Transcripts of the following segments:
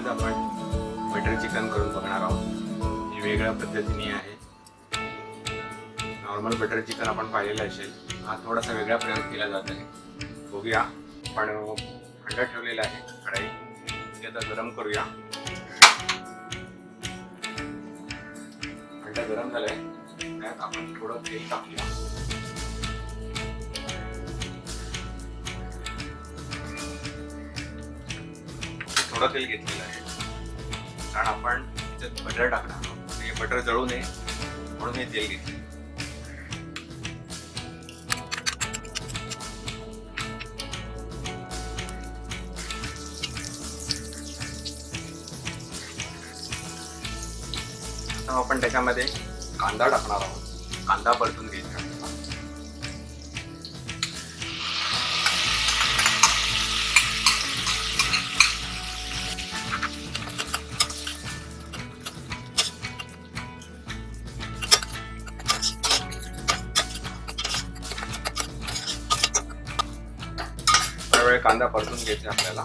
आज आपण butter chicken करून बघणार आहोत. हे वेगळ्या पद्धतीने आहे. नॉर्मल बटर चिकन आपण पाहिलेलं असेल, हा थोडासा वेगळा प्रयोग केला जात आहे. बघूया. आपण अंड ठेवलेला आहे कढई, ते आता गरम करूया. अंड गरम झालंय, त्यात आपण थोडं तेल टाकूया. थोडं तेल घेतलेलं आहे कारण आपण त्याच्यात बटर टाकणार आहोत. हे बटर जळू नये म्हणून हे तेल घेतले. आता आपण त्याच्यामध्ये कांदा टाकणार आहोत. कांदा परतून घ्यायचा. वेळ कांदा परतून घ्यायचा आपल्याला.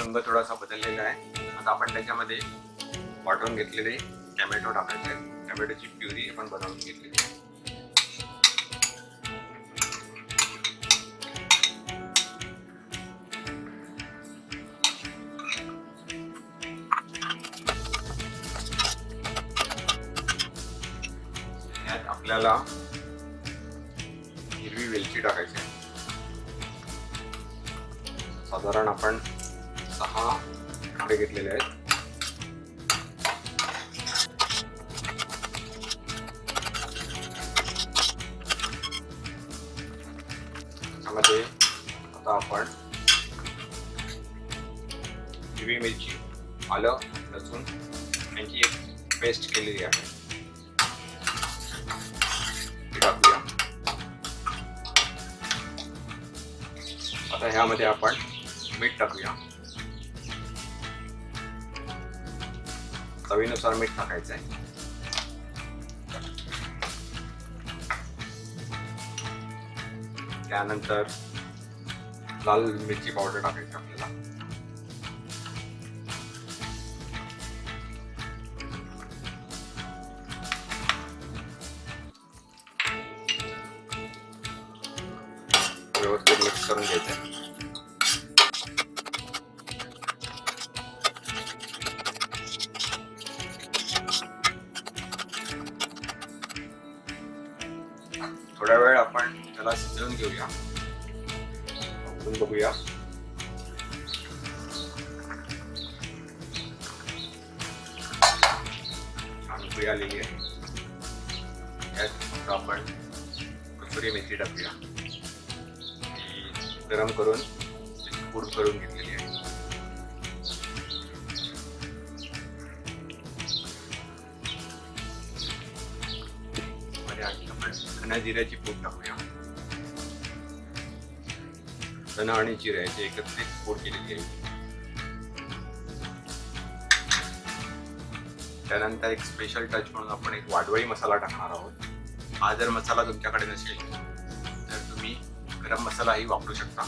रंग थोडासा बदललेला आहे. आता आपण त्याच्यामध्ये वाटून घेतलेले टोमॅटो टाकायचे. टोमॅटोची प्युरी आपण बनवून घेतलेली आहे. यात आपल्याला हिरवी वेलची टाकायची आहे. साधारण आपण 6 तुकडे घेतलेले आहेत. त्यामध्ये आता आपण हिरवी मिरची, आलं, लसूण यांची एक पेस्ट केलेली आहे, ती टाकूया. आता ह्यामध्ये आपण मीठ टाकूया. चवीनुसार मीठ टाकायचं आहे. त्यानंतर लाल मिरची पावडर टाकायची आपल्याला. व्यवस्थित मिक्स करून घ्यायचं आहे. थोडा वेळ आपण त्याला शिजवून घेऊया. बघूया. छान उकळी आलेली आहे. यात आपण कसुरी मेथी टाकूया. ती गरम करून पूड करून घेतलेली आहे. आपण धना जिऱ्याची पूड टाकूया. धना आणि जिरे याची एकत्रित पूड केलेली आहे. त्यानंतर एक स्पेशल टच म्हणून आपण एक वाडवळी मसाला टाकणार आहोत. हा जर मसाला तुमच्याकडे नसेल तर तुम्ही गरम मसालाही वापरू शकता.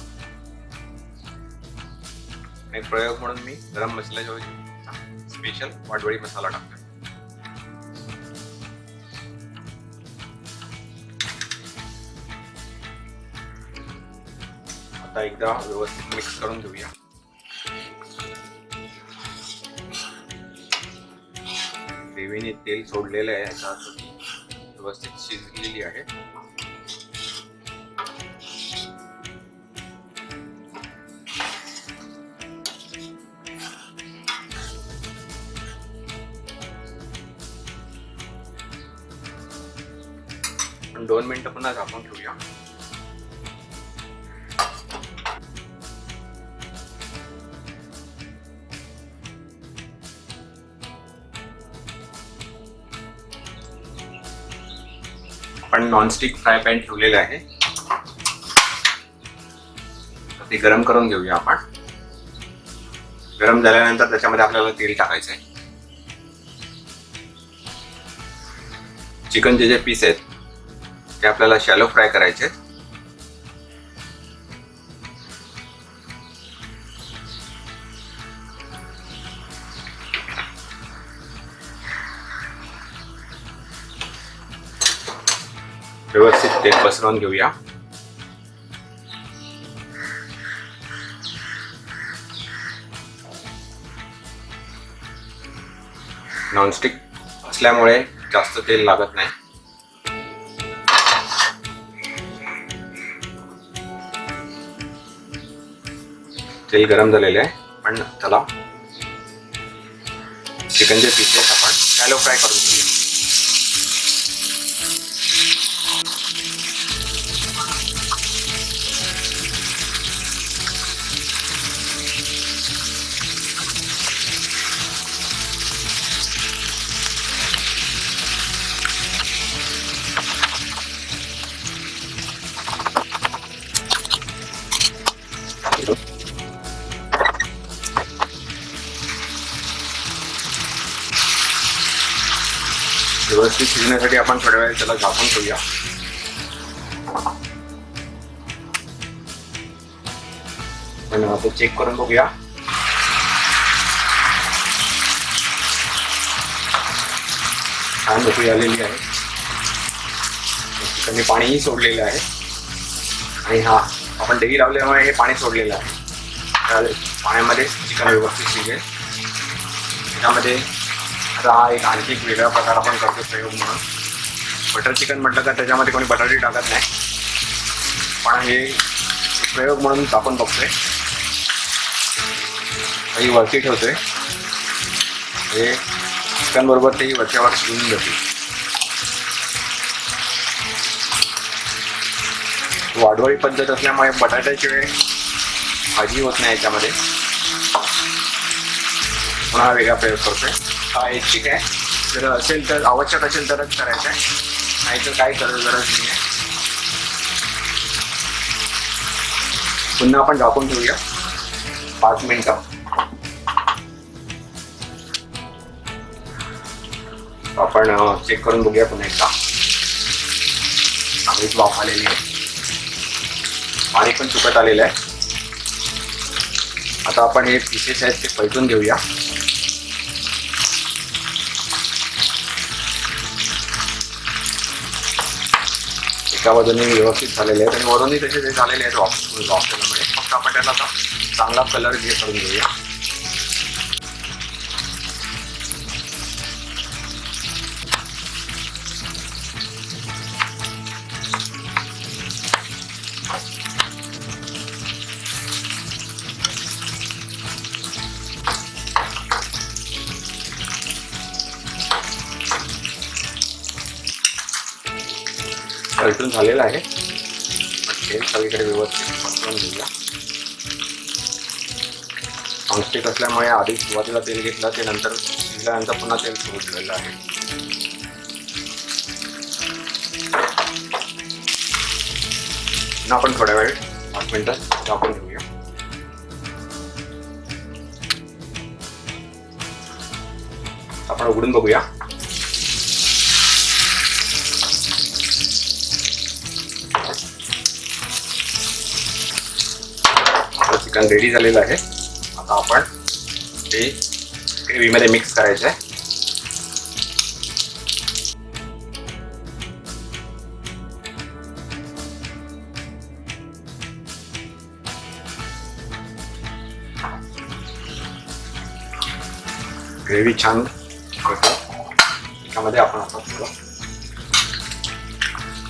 एक प्रयोग म्हणून मी गरम मसाल्याच्या ऐवजी स्पेशल वाडवळी मसाला टाकतो. आता एकदा व्यवस्थित मिक्स करून घेऊया. ग्रेव्हीने तेल सोडलेलं आहे, याचा अर्थ ती व्यवस्थित शिजलेली आहे. पण 2 मिनिटं पुन्हा झाकून ठेवूया. आपण नॉनस्टिक फ्राय पॅन ठेवलेले आहे. ते गरम करून घेऊया आपण. गरम झाल्यानंतर त्याच्यामध्ये आपल्याला तेल टाकायचं आहे. चिकनचे जे पीस आहेत ते आपल्याला शॅलो फ्राय करायचे आहेत. व्यवस्थित तेल पसरवून घेऊया. नॉनस्टिक असल्यामुळे जास्त तेल लागत नाही. तेल गरम झालेले आहे, पण त्याला चिकनचे पीसेस आपण शॅलो फ्राय करून घेऊया. व्यवस्थित शिजण्यासाठी आपण थोड्या वेळ त्याला झाकून ठेवूया. पण आता चेक करून बघूया. छान उकळी आलेली आहे. चिकनने पाणीही सोडलेलं आहे आणि हा आपण दही लावल्यामुळे हे पाणी सोडलेलं आहे. पाण्यामध्ये चिकन व्यवस्थित शिजेल. त्यामध्ये आता हा एक आणखी एक वेगळा प्रकार आपण करतो प्रयोग म्हणून. बटर चिकन म्हटलं तर त्याच्यामध्ये कोणी बटाटे टाकत नाही, पण हे प्रयोग म्हणून आपण बघतोय. काही वरती ठेवतोय, हे चिकन बरोबर तेही वरच्यावर शिजून जाते. वाडवळी पद्धत असल्यामुळे बटाट्याशिवाय भाजी होत नाही याच्यामध्ये. पुन्हा वेगळा प्रयोग करतोय. हा ऐच्छिक आहे, जर असेल तर आवश्यक असेल तरच करायचं आहे, नाही तर काही गरज नाही आहे. पुन्हा आपण झाकून ठेवूया 5 मिनिटं. आपण चेक करून बघूया पुन्हा एकदा. चांगलीच वाफ आलेली आहे, पाणी पण सुकत आलेलं आहे. आता आपण हे पीसेस आहेत ते पलटून घेऊया. एका बाजूने व्यवस्थित झालेले आहेत आणि वरूनही तसे ते झालेले आहेत वाफेल्यामुळे. फक्त आपण त्याला आता चांगला कलर करून घेऊया. पलटून झालेला आहे, तेल सगळीकडे व्यवस्थित पसरवून घेऊया. नॉनस्टिक असल्यामुळे आधी सुरुवातीला तेल घेतलं, ते नंतर शिजल्यानंतर पुन्हा तेल सोडलेलं आहे. आपण थोड्या वेळ 5 मिनिटं झाकून घेऊया. आपण उघडून बघूया. चिकन रेडी झालेलं आहे. आता आपण ते ग्रेव्हीमध्ये मिक्स करायचं आहे. ग्रेव्ही छान करतो. त्याच्यामध्ये आपण आता थोडं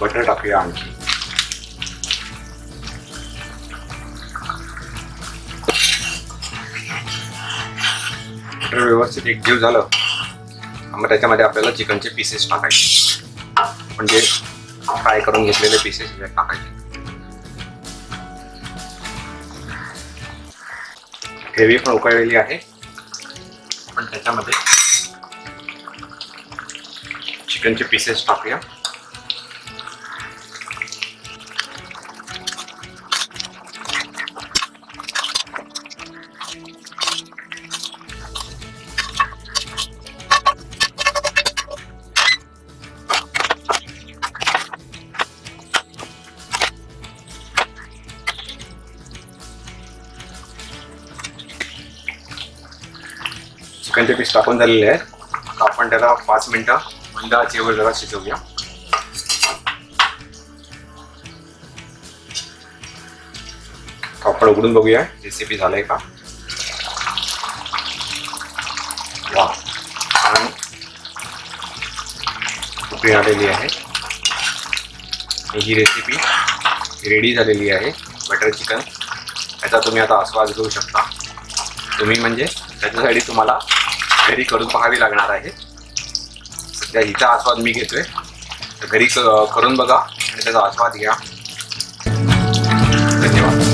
बटर टाकूया आणखी. व्यवस्थित एकजीव झालं मग त्याच्यामध्ये आपल्याला चिकनचे पीसेस टाकायचे, म्हणजे फ्राय करून घेतलेले पीसेस टाकायचे. ग्रेव्ही पण उकळलेली आहे. आपण त्याच्यामध्ये चिकनचे पीसेस टाकूया. चिकनचे पीस टाकून झालेले आहेत. तर आपण त्याला 5 मिनिटं मंद आचेवर जरा शिजवूया. आपण उघडून बघूया रेसिपी झालंय का. वा, छान उकळी आलेली आहे. ही रेसिपी रेडी झालेली आहे. बटर चिकन याचा तुम्ही आता आस्वाद घेऊ शकता. तुम्ही म्हणजे त्याच्यासाठी तुम्हाला घरी करून पाहावी लागणार आहे. सध्या हिचा आस्वाद मी घेतोय, तर घरी करून बघा आणि त्याचा आस्वाद घ्या. धन्यवाद.